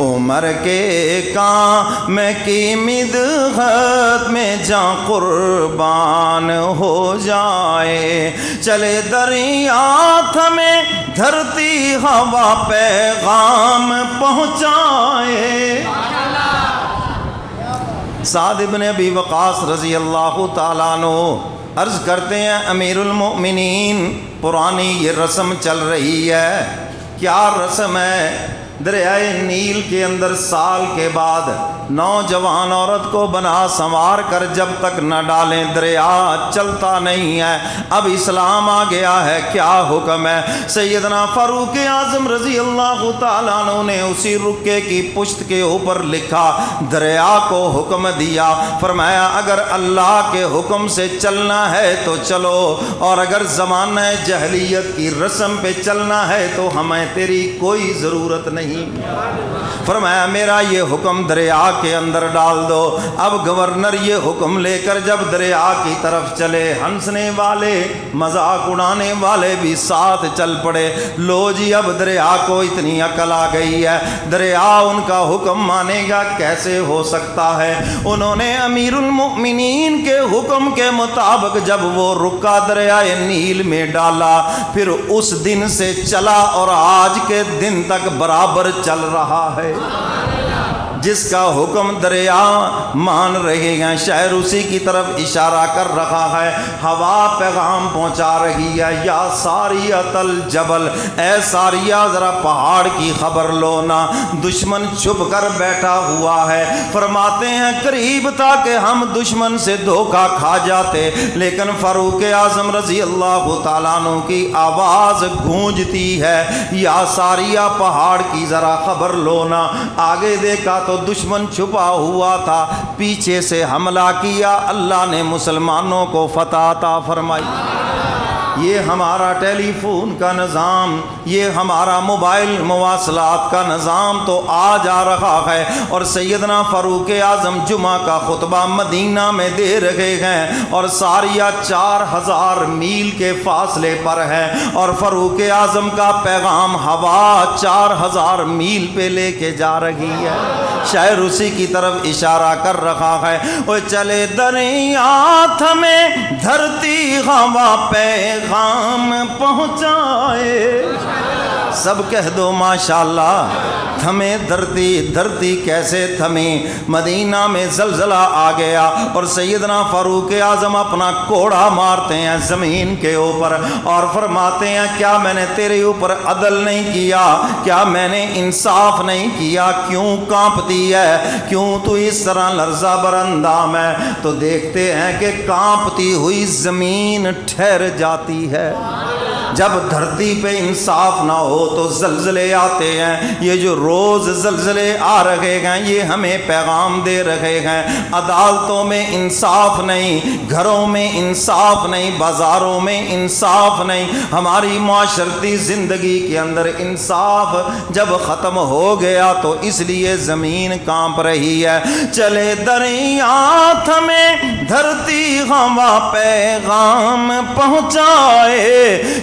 عمر کے کام کی مدحت میں جان قربان ہو جائے، چلے دریا تھمے دھرتی ہوا پیغام پہنچائے۔ سعد بن ابی وقاص رضی اللہ تعالیٰ عنہ عرض کرتے ہیں امیر المؤمنین پرانی یہ رسم چل رہی ہے۔ کیا رسم ہے؟ دریائے نیل کے اندر سال کے بعد نوجوان عورت کو بنا سنوار کر جب تک نہ ڈالیں دریا چلتا نہیں ہے۔ اب اسلام آ گیا ہے، کیا حکم ہے؟ سیدنا فاروق اعظم رضی اللہ تعالیٰ عنہ نے اسی رکے کی پشت کے اوپر لکھا، دریا کو حکم دیا، فرمایا اگر اللہ کے حکم سے چلنا ہے تو چلو، اور اگر زمانہ جہلیت کی رسم پہ چلنا ہے تو ہمیں تیری کوئی ضرورت نہیں۔ فرمایا میرا یہ حکم دریا کے اندر ڈال دو۔ اب گورنر یہ حکم لے کر جب دریا کی طرف چلے، ہنسنے والے مذاق اڑانے والے بھی ساتھ چل پڑے۔ لو جی اب دریا کو اتنی عقل آ گئی ہے، دریا ان کا حکم مانے گا کیسے ہو سکتا ہے؟ انہوں نے امیر المؤمنین کے حکم کے مطابق جب وہ رکا دریائے نیل میں ڈالا، پھر اس دن سے چلا اور آج کے دن تک برابر چل رہا ہے۔ جس کا حکم دریا مان رہے ہیں، شاعر اسی کی طرف اشارہ کر رہا ہے۔ ہوا پیغام پہنچا رہی ہے، یا ساریۃ الجبل، اے ساریہ ذرا پہاڑ کی خبر لو نا، دشمن چھپ کر بیٹھا ہوا ہے۔ فرماتے ہیں قریب تھا کہ ہم دشمن سے دھوکہ کھا جاتے، لیکن فاروق اعظم رضی اللہ تعالیٰ عنہ کی آواز گونجتی ہے، یا ساریہ پہاڑ کی ذرا خبر لو نا۔ آگے دیکھا تو دشمن چھپا ہوا تھا، پیچھے سے حملہ کیا، اللہ نے مسلمانوں کو فتح عطا فرمائی۔ یہ ہمارا ٹیلی فون کا نظام، یہ ہمارا موبائل مواصلات کا نظام تو آ جا رہا ہے، اور سیدنا فاروق اعظم جمعہ کا خطبہ مدینہ میں دے رہے ہیں، اور ساریہ 4000 میل کے فاصلے پر ہے، اور فاروق اعظم کا پیغام ہوا 4000 میل پہ لے کے جا رہی ہے۔ شاعر اسی کی طرف اشارہ کر رہا ہے، وہ چلے دریا تھمے دھرتی ہوا پیغام پہنچائے۔ سب کہہ دو ماشاءاللہ۔ تھمے دھرتی، دھرتی کیسے تھمی؟ مدینہ میں زلزلہ آ گیا، اور سیدنا فاروق اعظم اپنا کوڑا مارتے ہیں زمین کے اوپر، اور فرماتے ہیں کیا میں نے تیرے اوپر عدل نہیں کیا؟ کیا میں نے انصاف نہیں کیا؟ کیوں کانپتی ہے؟ کیوں تو اس طرح لرزہ بر اندام ہے؟ تو دیکھتے ہیں کہ کانپتی ہوئی زمین ٹھہر جاتی ہے۔ جب دھرتی پہ انصاف نہ ہو تو زلزلے آتے ہیں۔ یہ جو روز زلزلے آ رہے ہیں یہ ہمیں پیغام دے رہے ہیں، عدالتوں میں انصاف نہیں، گھروں میں انصاف نہیں، بازاروں میں انصاف نہیں، ہماری معاشرتی زندگی کے اندر انصاف جب ختم ہو گیا تو اس لیے زمین کانپ رہی ہے۔ چلے دریا تھمے دھرتی ہوا پیغام پہنچائے۔